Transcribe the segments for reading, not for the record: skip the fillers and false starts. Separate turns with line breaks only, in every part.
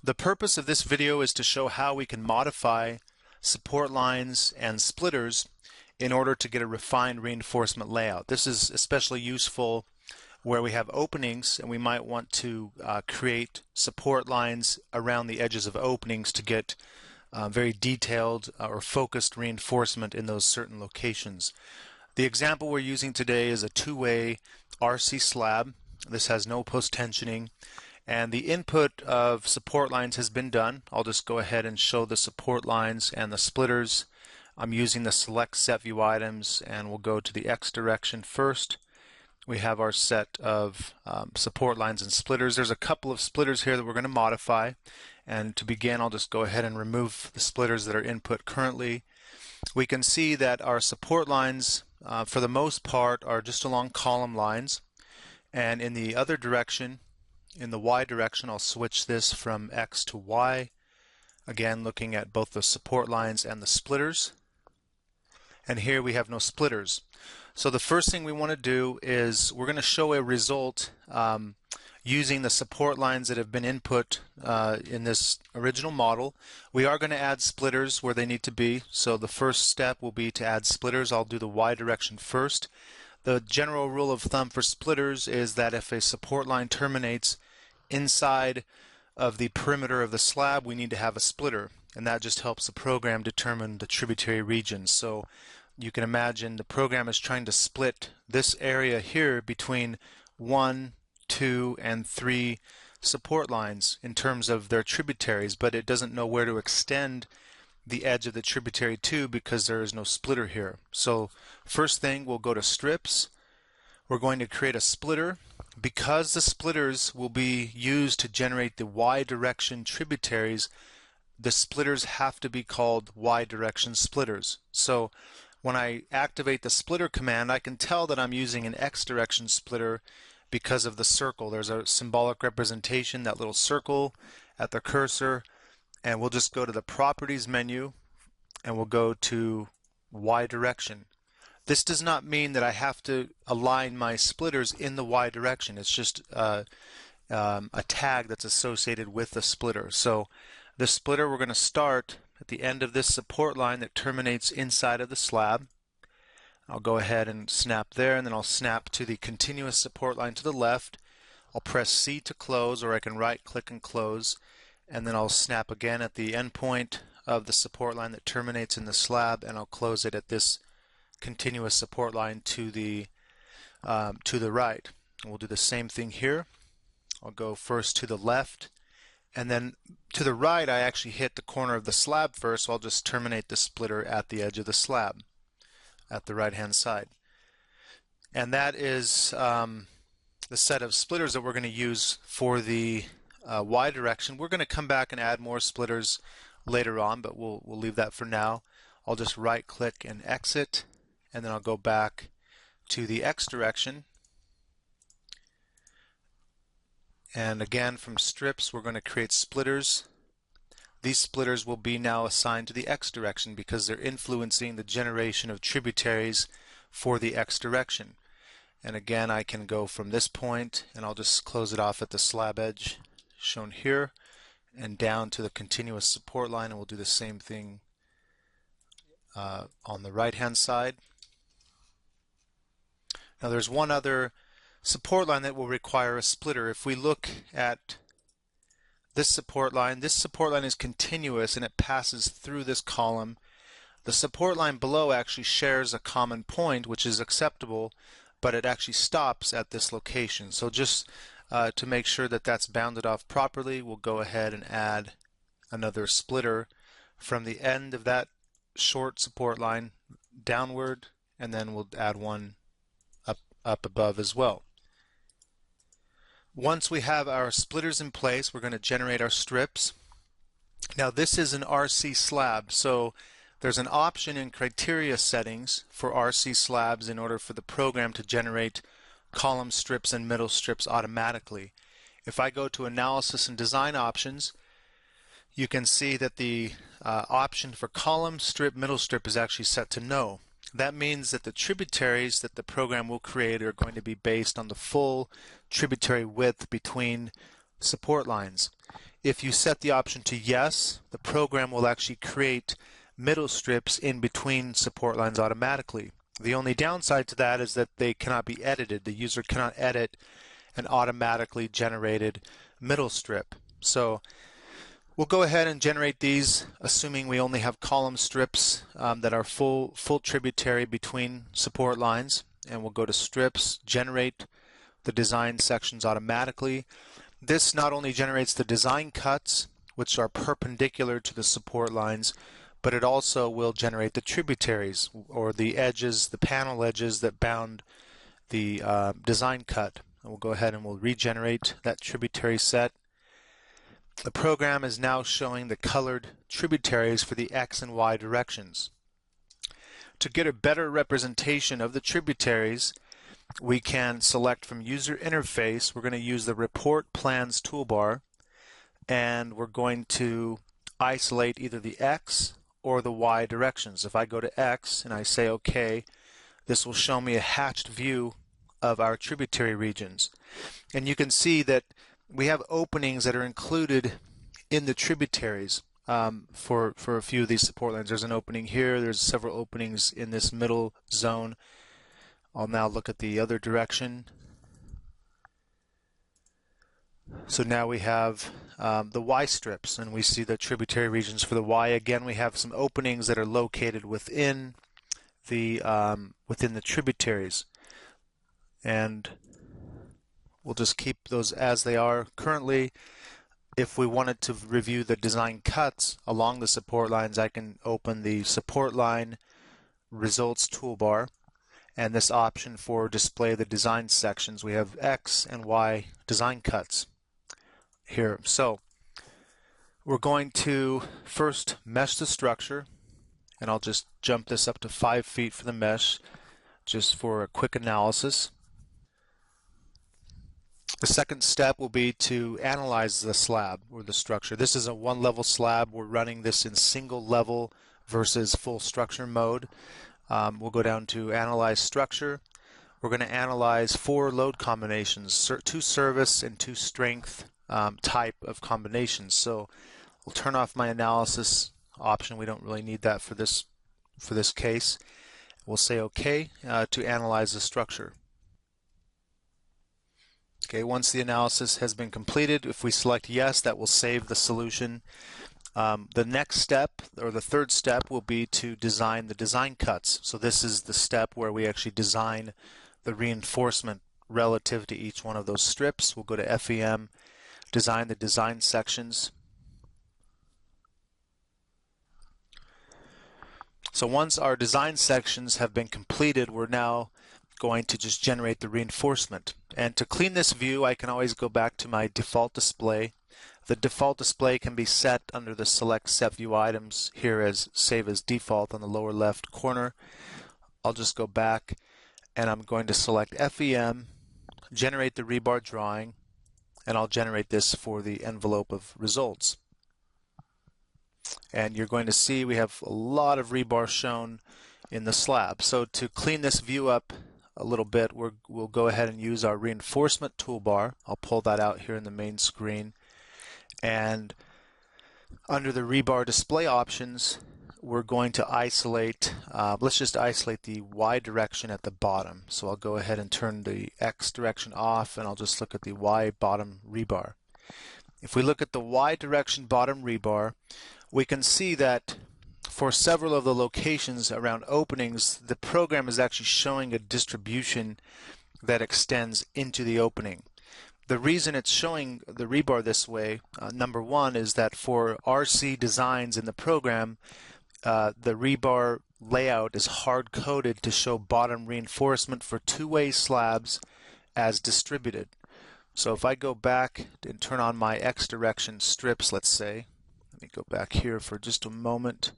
The purpose of this video is to show how we can modify support lines and splitters in order to get a refined reinforcement layout. This is especially useful where we have openings and we might want to create support lines around the edges of openings to get very detailed or focused reinforcement in those certain locations. The example we're using today is a two-way RC slab. This has no post-tensioning, and the input of support lines has been done. I'll just go ahead and show the support lines and the splitters. I'm using the select set view items, and we'll go to the X direction first. We have our set of support lines and splitters. There's a couple of splitters here that we're going to modify, and to begin I'll just go ahead and remove the splitters that are input currently. We can see that our support lines for the most part are just along column lines, and in the other direction, in the Y direction, I'll switch this from X to Y, again looking at both the support lines and the splitters, and here we have no splitters. So the first thing we want to do is we're going to show a result using the support lines that have been input in this original model. We are going to add splitters where they need to be, so the first step will be to add splitters. I'll do the Y direction first. The general rule of thumb for splitters is that if a support line terminates inside of the perimeter of the slab, we need to have a splitter, and that just helps the program determine the tributary regions. So you can imagine the program is trying to split this area here between 1, 2, and 3 support lines in terms of their tributaries, but it doesn't know where to extend the edge of the tributary to because there is no splitter here. So first thing, we'll go to strips. We're going to create a splitter. Because the splitters will be used to generate the Y direction tributaries, the splitters have to be called Y direction splitters. So when I activate the splitter command, I can tell that I'm using an X direction splitter because of the circle. There's a symbolic representation, that little circle at the cursor, and we'll just go to the properties menu and we'll go to Y direction. This does not mean that I have to align my splitters in the Y direction. It's just a tag that's associated with the splitter. So the splitter, we're going to start at the end of this support line that terminates inside of the slab. I'll go ahead and snap there, and then I'll snap to the continuous support line to the left. I'll press C to close, or I can right click and close, and then I'll snap again at the end point of the support line that terminates in the slab, and I'll close it at this continuous support line to the right. And we'll do the same thing here. I'll go first to the left, and then to the right I actually hit the corner of the slab first, so I'll just terminate the splitter at the edge of the slab at the right hand side. And that is the set of splitters that we're going to use for the Y direction. We're going to come back and add more splitters later on, but we'll leave that for now. I'll just right click and exit, and then I'll go back to the X direction. And again, from strips, we're going to create splitters. These splitters will be now assigned to the X direction because they're influencing the generation of tributaries for the X direction. And again, I can go from this point, and I'll just close it off at the slab edge shown here, and down to the continuous support line, and we'll do the same thing on the right hand side. Now there's one other support line that will require a splitter. If we look at this support line is continuous and it passes through this column. The support line below actually shares a common point, which is acceptable, but it actually stops at this location. So just to make sure that that's bounded off properly, we'll go ahead and add another splitter from the end of that short support line downward, and then we'll add one up above as well. Once we have our splitters in place, we're going to generate our strips. Now this is an RC slab, so there's an option in criteria settings for RC slabs in order for the program to generate column strips and middle strips automatically. If I go to Analysis and Design Options, you can see that the option for column strip, middle strip is actually set to no. That means that the tributaries that the program will create are going to be based on the full tributary width between support lines. if you set the option to yes, the program will actually create middle strips in between support lines automatically. The only downside to that is that they cannot be edited. The user cannot edit an automatically generated middle strip. So we'll go ahead and generate these, assuming we only have column strips that are full tributary between support lines. And we'll go to strips, generate the design sections automatically. This not only generates the design cuts, which are perpendicular to the support lines, but it also will generate the tributaries, or the edges, the panel edges that bound the design cut. And we'll go ahead and we'll regenerate that tributary set. The program is now showing the colored tributaries for the X and Y directions. To get a better representation of the tributaries, we can select from User Interface. We're going to use the Report Plans toolbar, and we're going to isolate either the X or the Y directions. If I go to X and I say OK, this will show me a hatched view of our tributary regions. And you can see that we have openings that are included in the tributaries for a few of these support lines. There's an opening here, there's several openings in this middle zone. I'll now look at the other direction. So now we have the Y strips, and we see the tributary regions for the Y. Again, we have some openings that are located within the tributaries, and we'll just keep those as they are. Currently, if we wanted to review the design cuts along the support lines, I can open the support line results toolbar, and this option for display the design sections. We have X and Y design cuts here. So we're going to first mesh the structure, and I'll just jump this up to 5 feet for the mesh just for a quick analysis. The second step will be to analyze the slab or the structure. This is a one-level slab. We're running this in single level versus full structure mode. We'll go down to Analyze Structure. We're going to analyze 4 load combinations, 2 service and 2 strength type of combinations. So we'll turn off my analysis option. We don't really need that for this case. We'll say OK to analyze the structure. Okay, once the analysis has been completed, if we select yes, that will save the solution. The next step, or the third step, will be to design the design cuts. So this is the step where we actually design the reinforcement relative to each one of those strips. We'll go to FEM, design the design sections. So once our design sections have been completed, we're now going to just generate the reinforcement. And to clean this view, I can always go back to my default display. The default display can be set under the Select Set View Items here as Save as Default on the lower left corner. I'll just go back and I'm going to select FEM, generate the rebar drawing, and I'll generate this for the envelope of results. And you're going to see we have a lot of rebar shown in the slab. So to clean this view up a little bit, we'll go ahead and use our reinforcement toolbar. I'll pull that out here in the main screen. And under the rebar display options, we're going to isolate, let's just isolate the Y direction at the bottom. So I'll go ahead and turn the X direction off, and I'll just look at the Y bottom rebar. If we look at the Y direction bottom rebar, we can see that for several of the locations around openings, the program is actually showing a distribution that extends into the opening. The reason it's showing the rebar this way, number one, is that for RC designs in the program, the rebar layout is hard-coded to show bottom reinforcement for two-way slabs as distributed. So if I go back and turn on my X direction strips, let's say, let me go back here for just a moment,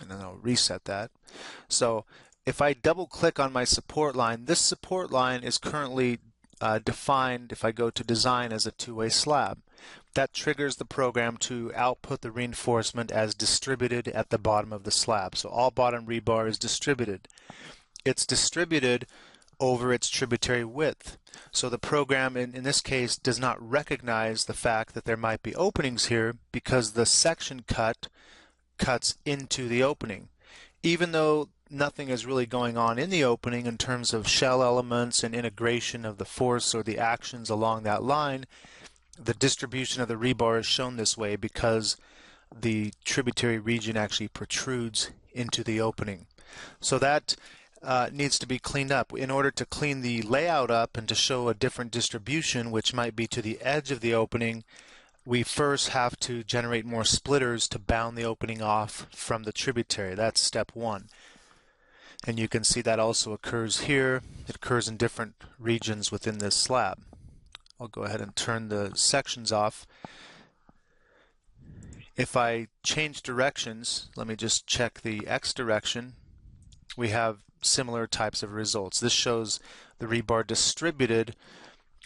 and then I'll reset that. So if I double-click on my support line, this support line is currently defined, if I go to design, as a two-way slab. That triggers the program to output the reinforcement as distributed at the bottom of the slab. So all bottom rebar is distributed. It's distributed over its tributary width. So the program in this case does not recognize the fact that there might be openings here because the section cuts into the opening. Even though nothing is really going on in the opening in terms of shell elements and integration of the force or the actions along that line, the distribution of the rebar is shown this way because the tributary region actually protrudes into the opening. So that needs to be cleaned up. In order to clean the layout up and to show a different distribution, which might be to the edge of the opening, we first have to generate more splitters to bound the opening off from the tributary. That's step one. And you can see that also occurs here. It occurs in different regions within this slab. I'll go ahead and turn the sections off. If I change directions, let me just check the X direction, we have similar types of results. This shows the rebar distributed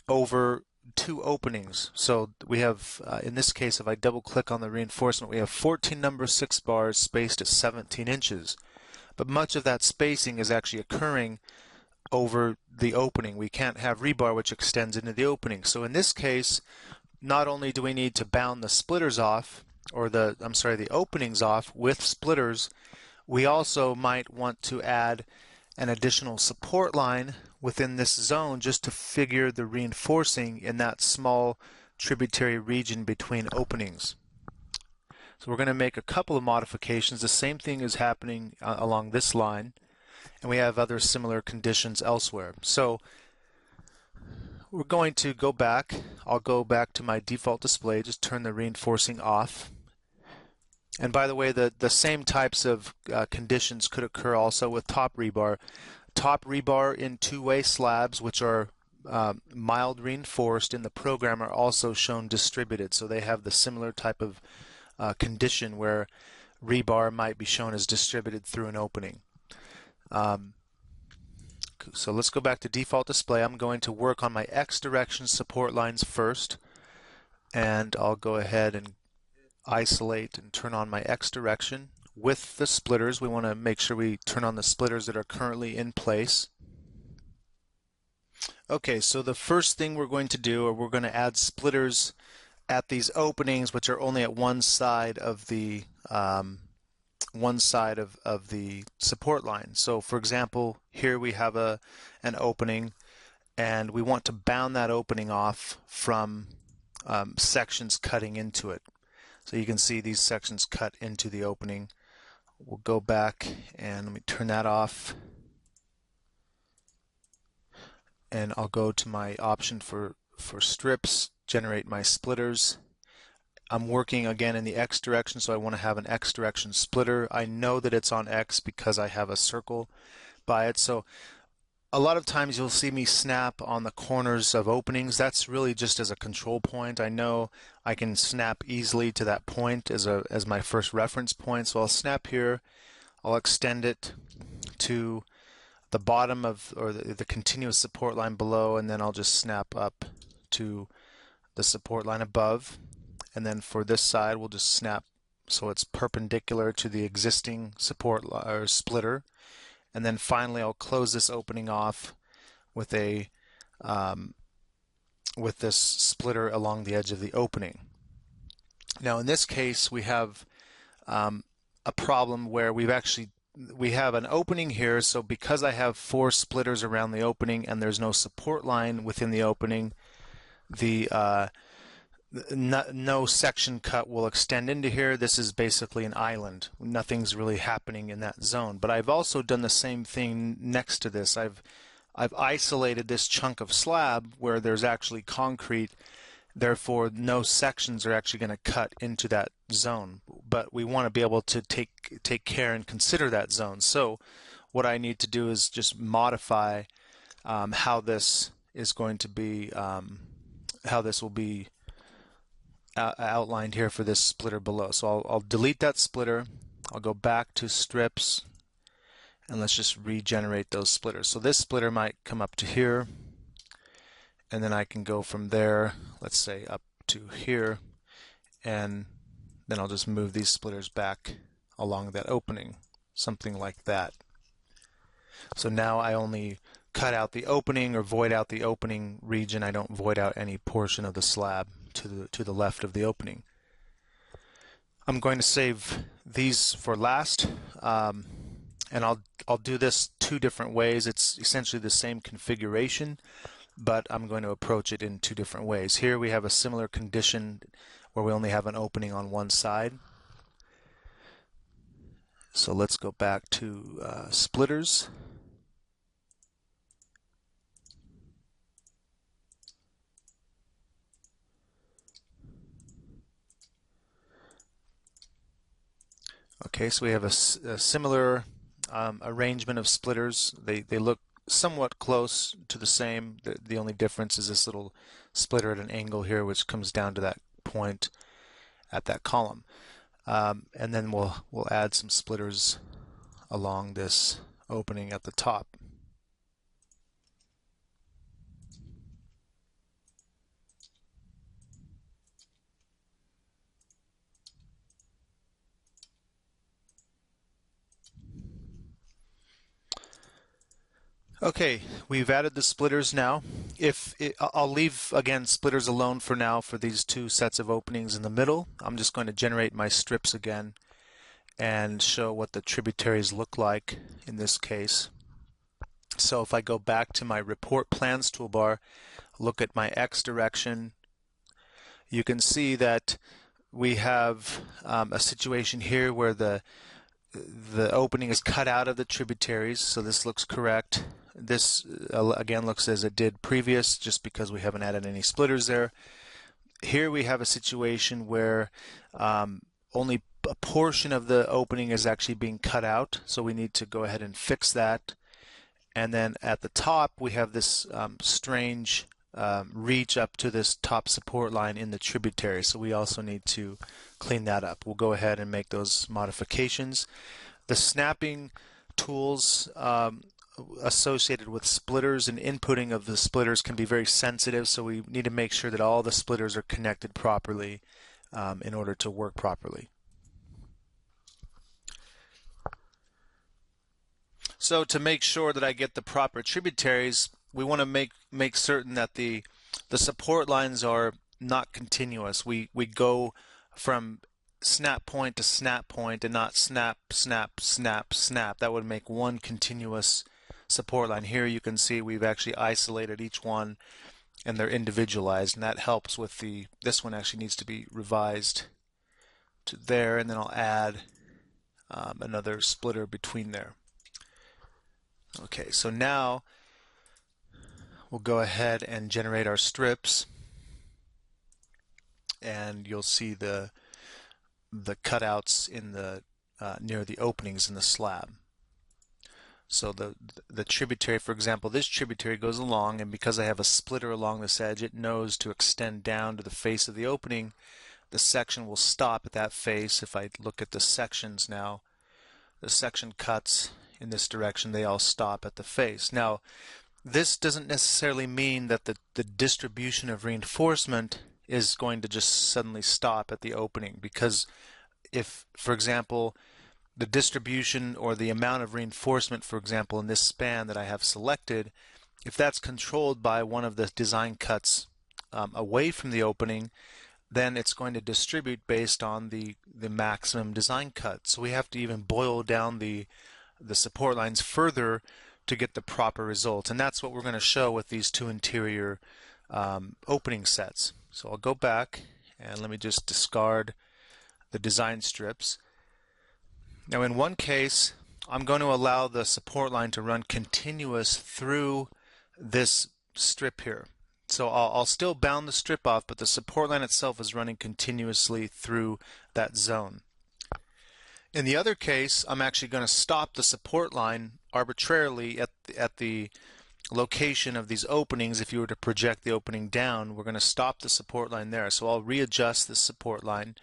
over two openings. So we have, in this case, if I double click on the reinforcement, we have 14 number 6 bars spaced at 17 inches. But much of that spacing is actually occurring over the opening. We can't have rebar which extends into the opening. So in this case, not only do we need to bound the splitters off, or the openings off with splitters, we also might want to add an additional support line within this zone just to figure the reinforcing in that small tributary region between openings. So we're going to make a couple of modifications. The same thing is happening along this line, and we have other similar conditions elsewhere. So we're going to go back. I'll go back to my default display, just turn the reinforcing off. And by the way, the same types of conditions could occur also with top rebar. Top rebar in two-way slabs, which are mild reinforced in the program, are also shown distributed. So they have the similar type of condition where rebar might be shown as distributed through an opening. So let's go back to default display. I'm going to work on my X direction support lines first, and I'll go ahead and isolate and turn on my X direction. With the splitters, we want to make sure we turn on the splitters that are currently in place. Okay, so the first thing we're going to do, we're going to add splitters at these openings, which are only at one side of the support line. So for example, here we have an opening, and we want to bound that opening off from sections cutting into it. So you can see these sections cut into the opening. We'll go back and let me turn that off. And I'll go to my option for strips, generate my splitters. I'm working again in the X direction, so I want to have an X direction splitter. I know that it's on X because I have a circle by it. So a lot of times you'll see me snap on the corners of openings. That's really just as a control point. I know I can snap easily to that point as my first reference point. So I'll snap here. I'll extend it to the bottom of, or the continuous support line below, and then I'll just snap up to the support line above. And then for this side, we'll just snap so it's perpendicular to the existing support or splitter. And then finally, I'll close this opening off with a with this splitter along the edge of the opening. Now, in this case, we have a problem where we have an opening here. So because I have 4 splitters around the opening and there's no support line within the opening, no section cut will extend into here. This is basically an island. Nothing's really happening in that zone. But I've also done the same thing next to this. I've isolated this chunk of slab where there's actually concrete. Therefore, no sections are actually going to cut into that zone. But we want to be able to take care and consider that zone. So what I need to do is just modify how this is going to be, how this will be outlined here for this splitter below. So I'll delete that splitter. I'll go back to strips, and let's just regenerate those splitters. So this splitter might come up to here, and then I can go from there, let's say up to here, and then I'll just move these splitters back along that opening, something like that. So now I only cut out the opening or void out the opening region. I don't void out any portion of the slab to the left of the opening. I'm going to save these for last, and I'll do this two different ways. It's essentially the same configuration, but I'm going to approach it in two different ways. Here we have a similar condition where we only have an opening on one side. So let's go back to splitters. Okay, so we have a similar arrangement of splitters. They look somewhat close to the same. The only difference is this little splitter at an angle here, which comes down to that point at that column. And then we'll add some splitters along this opening at the top. Okay, we've added the splitters now. I'll leave, again, splitters alone for now for these two sets of openings in the middle. I'm just going to generate my strips again and show what the tributaries look like in this case. So if I go back to my Report Plans toolbar, look at my X direction, you can see that we have a situation here where the opening is cut out of the tributaries, so this looks correct. This again looks as it did previous, just because we haven't added any splitters there. Here we have a situation where only a portion of the opening is actually being cut out, so we need to go ahead and fix that. And then at the top we have this strange reach up to this top support line in the tributary, so we also need to clean that up. We'll go ahead and make those modifications. The snapping tools associated with splitters and inputting of the splitters can be very sensitive, so we need to make sure that all the splitters are connected properly in order to work properly. So to make sure that I get the proper tributaries, we want to make certain that the support lines are not continuous. We go from snap point to snap point and not snap, snap, snap, snap. That would make one continuous support line. Here you can see we've actually isolated each one and they're individualized, and that helps with this one actually needs to be revised to there, and then I'll add another splitter between there. Okay, so now we'll go ahead and generate our strips, and you'll see the cutouts in the near the openings in the slab. So the tributary, for example, this tributary goes along, and because I have a splitter along this edge, it knows to extend down to the face of the opening. The section will stop at that face. If I look at the sections now, the section cuts in this direction, they all stop at the face. Now, this doesn't necessarily mean that the distribution of reinforcement is going to just suddenly stop at the opening, because if, for example, the distribution or the amount of reinforcement, for example, in this span that I have selected, if that's controlled by one of the design cuts away from the opening, then it's going to distribute based on the maximum design cut. So we have to even boil down the support lines further to get the proper result, and that's what we're going to show with these two interior opening sets. So I'll go back and let me just discard the design strips. Now in one case, I'm going to allow the support line to run continuous through this strip here. So I'll still bound the strip off, but the support line itself is running continuously through that zone. In the other case, I'm actually going to stop the support line arbitrarily at the location of these openings. If you were to project the opening down, we're going to stop the support line there. So I'll readjust the support line.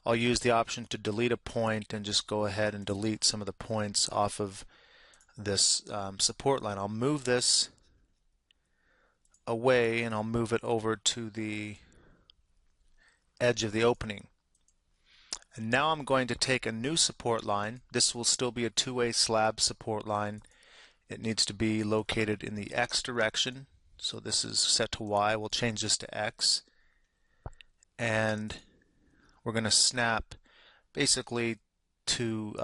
I'll use the option to delete a point and just go ahead and delete some of the points off of this support line. I'll move this away and I'll move it over to the edge of the opening. And now I'm going to take a new support line. This will still be a two-way slab support line, It needs to be located in the X direction. So this is set to Y. We'll change this to X. And we're going to snap basically to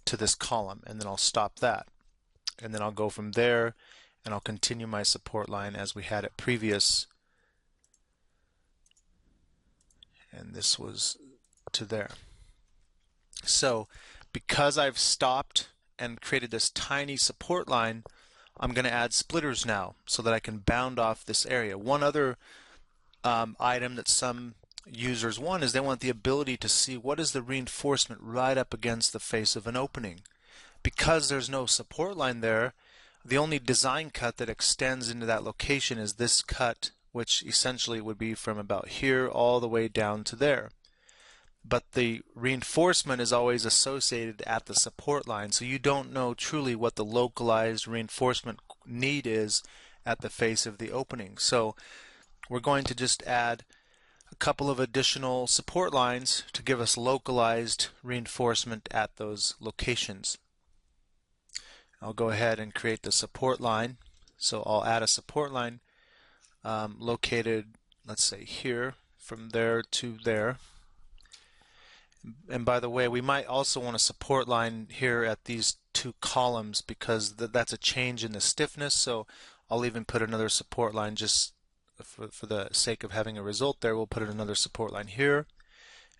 this column, and then I'll stop that. And then I'll go from there, and I'll continue my support line as we had it previous. And this was to there. So because I've stopped and created this tiny support line, I'm going to add splitters now so that I can bound off this area. One other item that some users want is they want the ability to see what is the reinforcement right up against the face of an opening. Because there's no support line there, the only design cut that extends into that location is this cut, which essentially would be from about here all the way down to there. But the reinforcement is always associated at the support line, so you don't know truly what the localized reinforcement need is at the face of the opening. So we're going to just add a couple of additional support lines to give us localized reinforcement at those locations. I'll go ahead and create the support line. So I'll add a support line located, let's say here, from there to there. And by the way, we might also want a support line here at these two columns because that's a change in the stiffness. So I'll even put another support line just for the sake of having a result there. We'll put another support line here,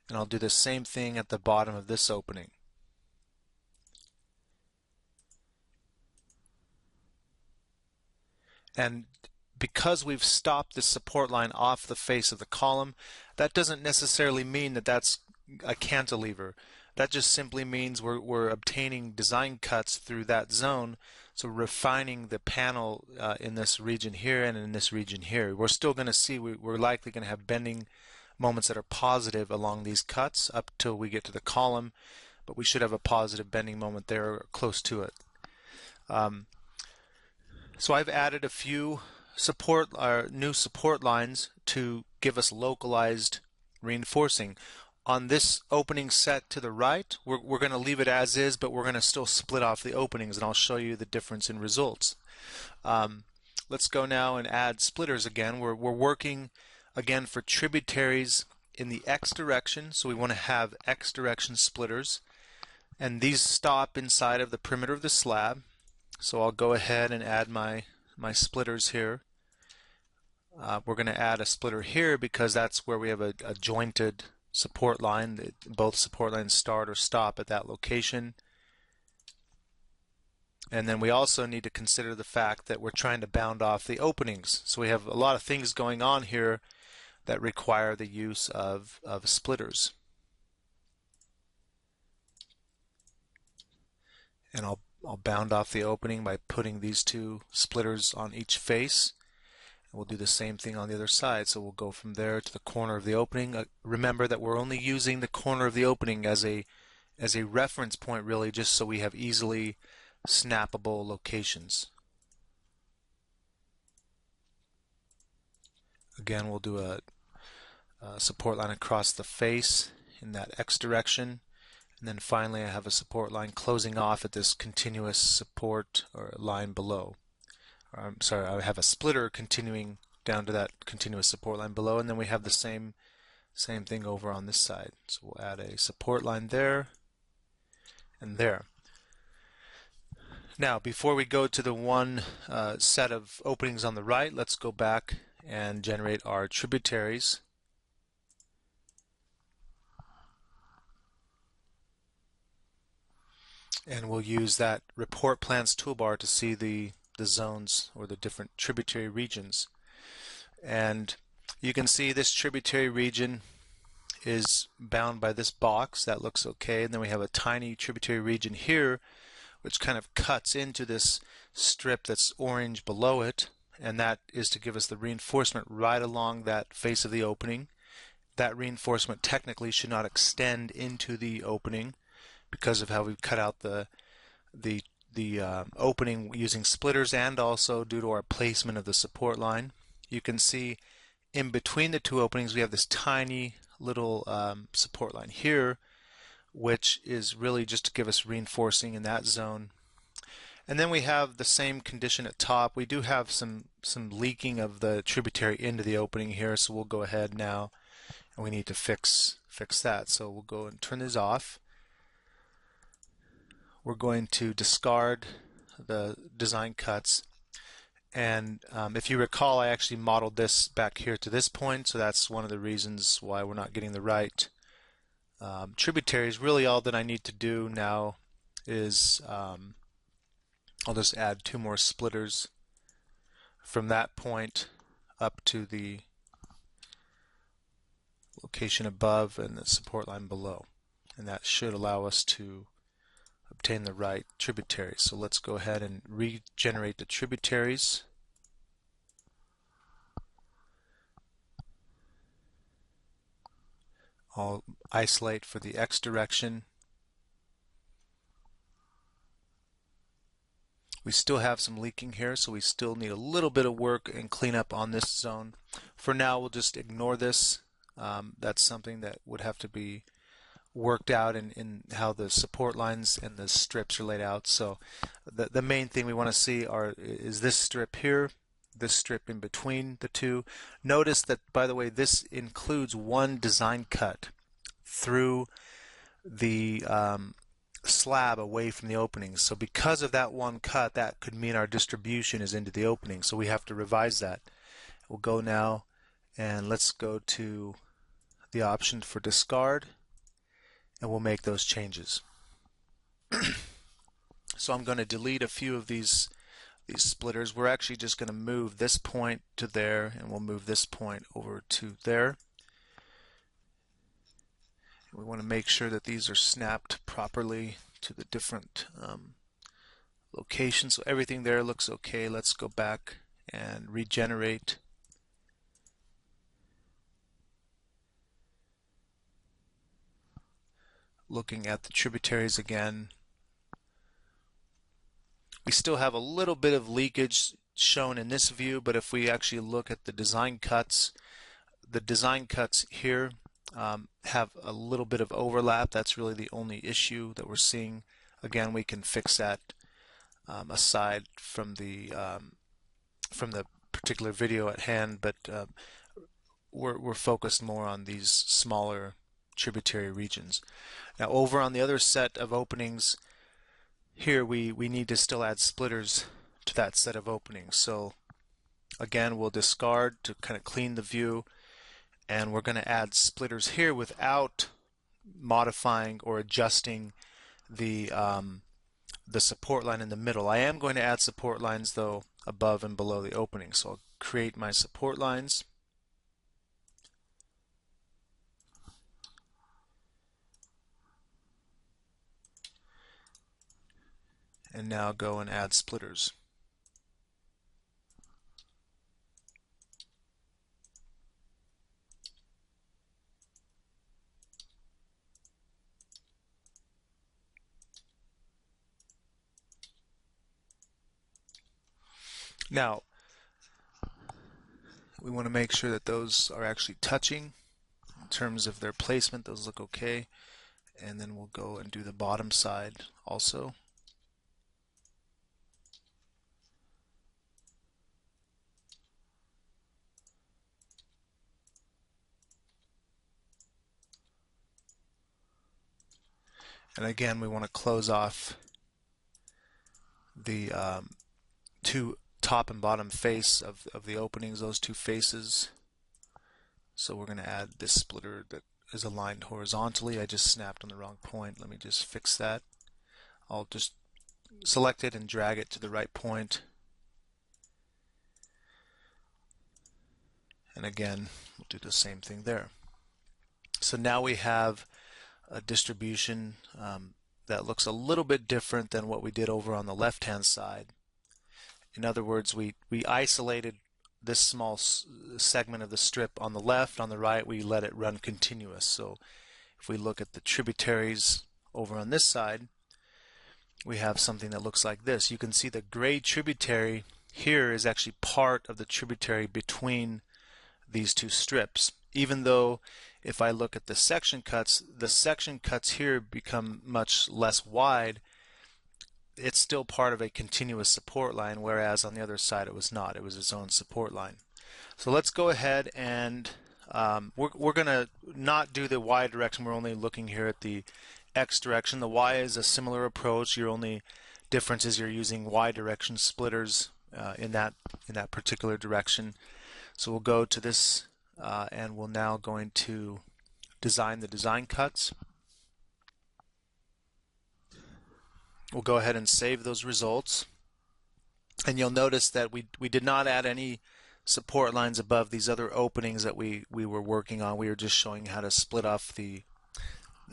and I'll do the same thing at the bottom of this opening. And because we've stopped this support line off the face of the column, that doesn't necessarily mean that that's a cantilever. That just simply means we're obtaining design cuts through that zone, so refining the panel in this region here and in this region here. We're still going to see we're likely going to have bending moments that are positive along these cuts up till we get to the column, but we should have a positive bending moment there or close to it. So I've added a few new support lines to give us localized reinforcing. On this opening set to the right, we're going to leave it as is, but we're going to still split off the openings, and I'll show you the difference in results. Let's go now and add splitters again. We're working again for tributaries in the X direction, so we want to have X direction splitters, and these stop inside of the perimeter of the slab. So I'll go ahead and add my splitters here. We're going to add a splitter here because that's where we have a jointed support line. Both support lines start or stop at that location. And then we also need to consider the fact that we're trying to bound off the openings. So we have a lot of things going on here that require the use of splitters. And I'll bound off the opening by putting these two splitters on each face. We'll do the same thing on the other side. So we'll go from there to the corner of the opening. Remember that we're only using the corner of the opening as a reference point, really, just so we have easily snappable locations. Again, we'll do a support line across the face in that X direction. And then finally I have a support line closing off at this continuous support or line below. I'm sorry, I have a splitter continuing down to that continuous support line below, and then we have the same thing over on this side. So we'll add a support line there and there. Now, before we go to the one set of openings on the right, let's go back and generate our tributaries. And we'll use that report plans toolbar to see the zones or the different tributary regions. And you can see this tributary region is bound by this box. That looks okay. And then we have a tiny tributary region here which kind of cuts into this strip that's orange below it, and that is to give us the reinforcement right along that face of the opening. That reinforcement technically should not extend into the opening because of how we've cut out the opening using splitters, and also due to our placement of the support line. You can see in between the two openings we have this tiny little support line here, which is really just to give us reinforcing in that zone. And then we have the same condition at top. We do have some leaking of the tributary into the opening here, so we'll go ahead now and we need to fix that. So we'll go and turn these off. We're going to discard the design cuts, and if you recall, I actually modeled this back here to this point, so that's one of the reasons why we're not getting the right tributaries. Really all that I need to do now is I'll just add 2 more splitters from that point up to the location above and the support line below, and that should allow us to obtain the right tributaries. So let's go ahead and regenerate the tributaries. I'll isolate for the X direction. We still have some leaking here, so we still need a little bit of work and cleanup on this zone. For now, we'll just ignore this. That's something that would have to be worked out in how the support lines and the strips are laid out. So the main thing we want to see is this strip here, this strip in between the two. Notice that, by the way, this includes one design cut through the slab away from the opening. So because of that one cut, that could mean our distribution is into the opening. So we have to revise that. We'll go now and let's go to the option for discard, and we'll make those changes. So I'm going to delete a few of these splitters. We're actually just going to move this point to there, and we'll move this point over to there. We want to make sure that these are snapped properly to the different locations. So everything there looks okay. Let's go back and regenerate. Looking at the tributaries again, we still have a little bit of leakage shown in this view, but if we actually look at the design cuts, here have a little bit of overlap. That's really the only issue that we're seeing. Again, we can fix that aside from the particular video at hand, but we're focused more on these smaller tributary regions. Now over on the other set of openings here, we need to still add splitters to that set of openings. So again, we'll discard to kind of clean the view, and we're going to add splitters here without modifying or adjusting the support line in the middle. I am going to add support lines though above and below the opening. So I'll create my support lines. And now go and add splitters. Now, we want to make sure that those are actually touching in terms of their placement. Those look okay. And then we'll go and do the bottom side also. And again, we want to close off the 2 top and bottom face of the openings, those 2 faces. So we're going to add this splitter that is aligned horizontally. I just snapped on the wrong point. Let me just fix that. I'll just select it and drag it to the right point. And again, we'll do the same thing there. So now we have a distribution that looks a little bit different than what we did over on the left-hand side. In other words, we isolated this small segment of the strip on the left. On the right, we let it run continuous. So if we look at the tributaries over on this side, we have something that looks like this. You can see the gray tributary here is actually part of the tributary between these 2 strips, even though if I look at the section cuts here become much less wide. it's still part of a continuous support line, whereas on the other side it was not. It was its own support line. So let's go ahead and we're going to not do the Y direction. We're only looking here at the X direction. The Y is a similar approach. Your only difference is you're using Y direction splitters in that particular direction. So we'll go to this and we're now going to design the design cuts. We'll go ahead and save those results. And you'll notice that we did not add any support lines above these other openings that we were working on. We were just showing how to split off the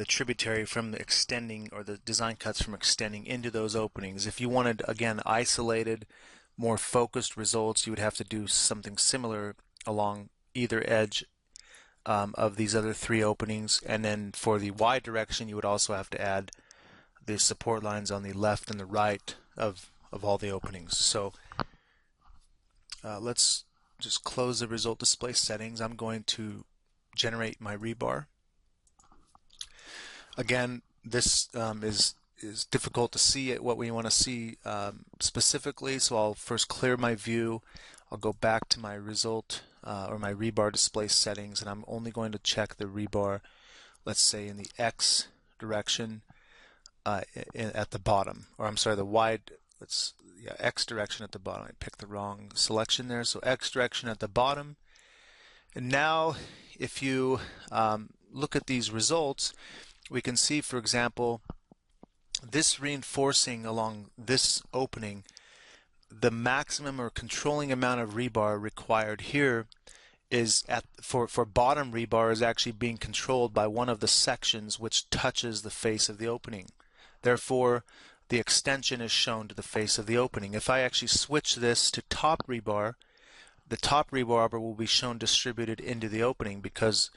tributary from the extending, or the design cuts from extending into those openings. If you wanted, again, isolated, more focused results, you would have to do something similar along either edge of these other three openings. And then for the Y direction, you would also have to add the support lines on the left and the right of all the openings. So let's just close the result display settings. I'm going to generate my rebar. Again, this is difficult to see what we want to see specifically, so I'll first clear my view. I'll go back to my result or my rebar display settings, and I'm only going to check the rebar, let's say in the X direction at the bottom, or I'm sorry, the Y, X direction at the bottom. I picked the wrong selection there. So X direction at the bottom. And now if you look at these results, we can see, for example, this reinforcing along this opening, the maximum or controlling amount of rebar required here is for bottom rebar is actually being controlled by one of the sections which touches the face of the opening. Therefore, the extension is shown to the face of the opening. If I actually switch this to top rebar, the top rebar will be shown distributed into the opening, because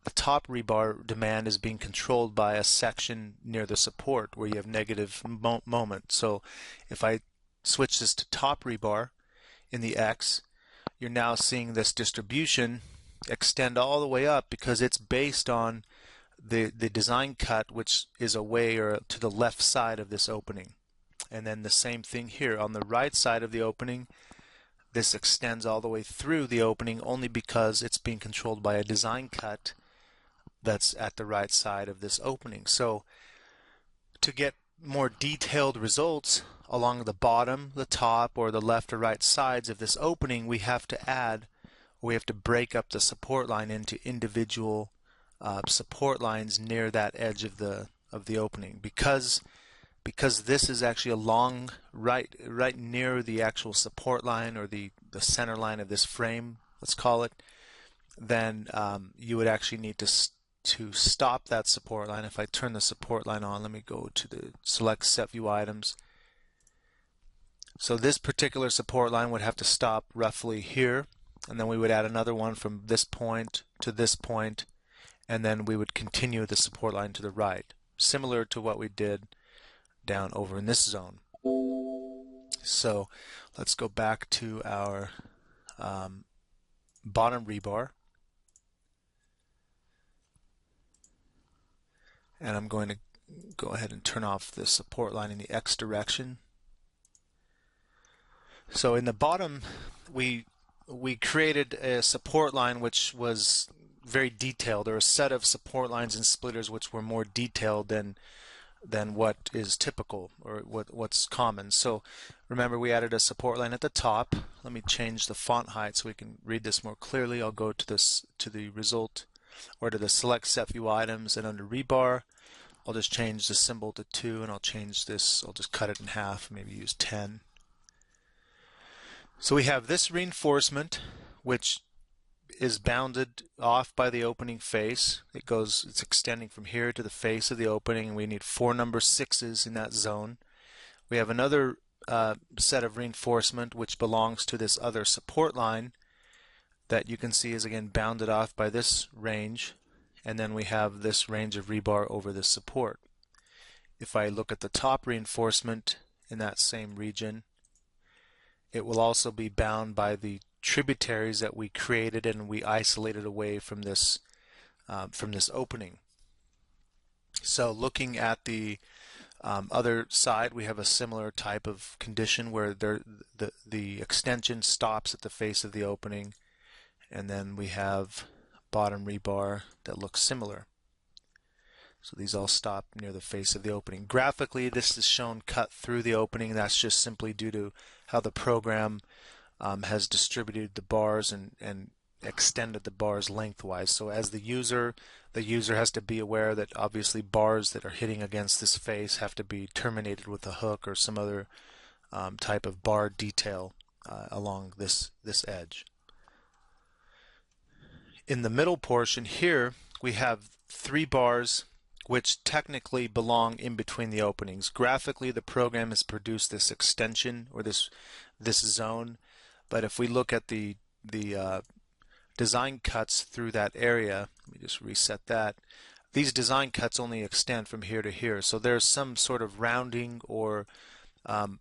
the top rebar demand is being controlled by a section near the support where you have negative moment. So if I switch this to top rebar in the X, you're now seeing this distribution extend all the way up, because it's based on the design cut, which is away or to the left side of this opening. And then the same thing here on the right side of the opening. This extends all the way through the opening only because it's being controlled by a design cut that's at the right side of this opening. So to get more detailed results along the bottom, the top, or the left or right sides of this opening, we have to break up the support line into individual support lines near that edge of the opening, because this is actually along right near the actual support line, or the center line of this frame, let's call it. Then you would actually need to stop that support line. If I turn the support line on, let me go to the select set view items. So this particular support line would have to stop roughly here, and then we would add another one from this point to this point, and then we would continue the support line to the right, similar to what we did down over in this zone. So let's go back to our bottom rebar, and I'm going to go ahead and turn off the support line in the X direction. So in the bottom, we created a support line which was very detailed, or a set of support lines and splitters which were more detailed than what is typical, or what's common. So remember, we added a support line at the top. Let me change the font height so we can read this more clearly. I'll go to the result, or to the select set view items, and under rebar I'll just change the symbol to 2, and I'll change this, I'll just cut it in half, maybe use 10. So we have this reinforcement, which is bounded off by the opening face. It's extending from here to the face of the opening, and we need 4 number 6s in that zone. We have another set of reinforcement which belongs to this other support line that you can see is again bounded off by this range, and then we have this range of rebar over this support. If I look at the top reinforcement in that same region, it will also be bound by the tributaries that we created and we isolated away from this opening. So looking at the Other side, we have a similar type of condition where the extension stops at the face of the opening, and then we have bottom rebar that looks similar. So these all stop near the face of the opening. Graphically, this is shown cut through the opening. That's just simply due to how the program has distributed the bars and extended the bars lengthwise. So as the user has to be aware that obviously bars that are hitting against this face have to be terminated with a hook or some other type of bar detail along this edge. In the middle portion here, we have 3 bars which technically belong in between the openings. Graphically, the program has produced this extension or this zone, but if we look at the design cuts through that area, let me just reset that. These design cuts only extend from here to here, so there's some sort of rounding or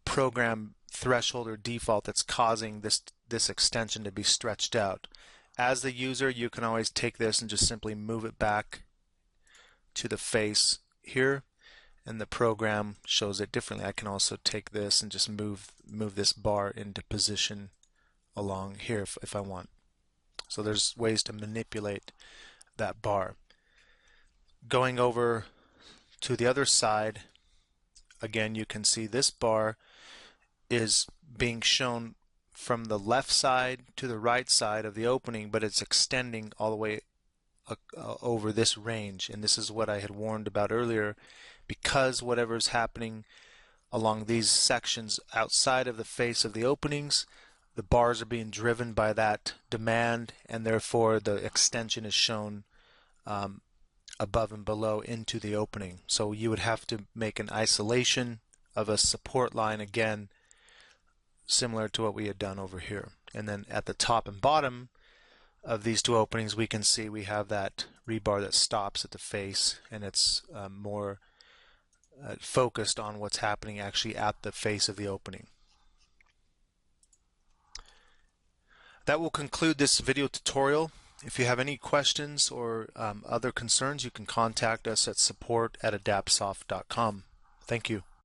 program threshold or default that's causing this extension to be stretched out. As the user, you can always take this and just simply move it back to the face here, and the program shows it differently. I can also take this and just move this bar into position along here if I want. So there's ways to manipulate that bar. Going over to the other side, again, you can see this bar is being shown from the left side to the right side of the opening, but it's extending all the way over this range. And this is what I had warned about earlier, because whatever's happening along these sections outside of the face of the openings, the bars are being driven by that demand, and therefore the extension is shown above and below into the opening. So you would have to make an isolation of a support line, again similar to what we had done over here. And then at the top and bottom of these 2 openings, we can see we have that rebar that stops at the face, and it's more focused on what's happening actually at the face of the opening. That will conclude this video tutorial. If you have any questions or other concerns, you can contact us at support@adaptsoft.com. Thank you.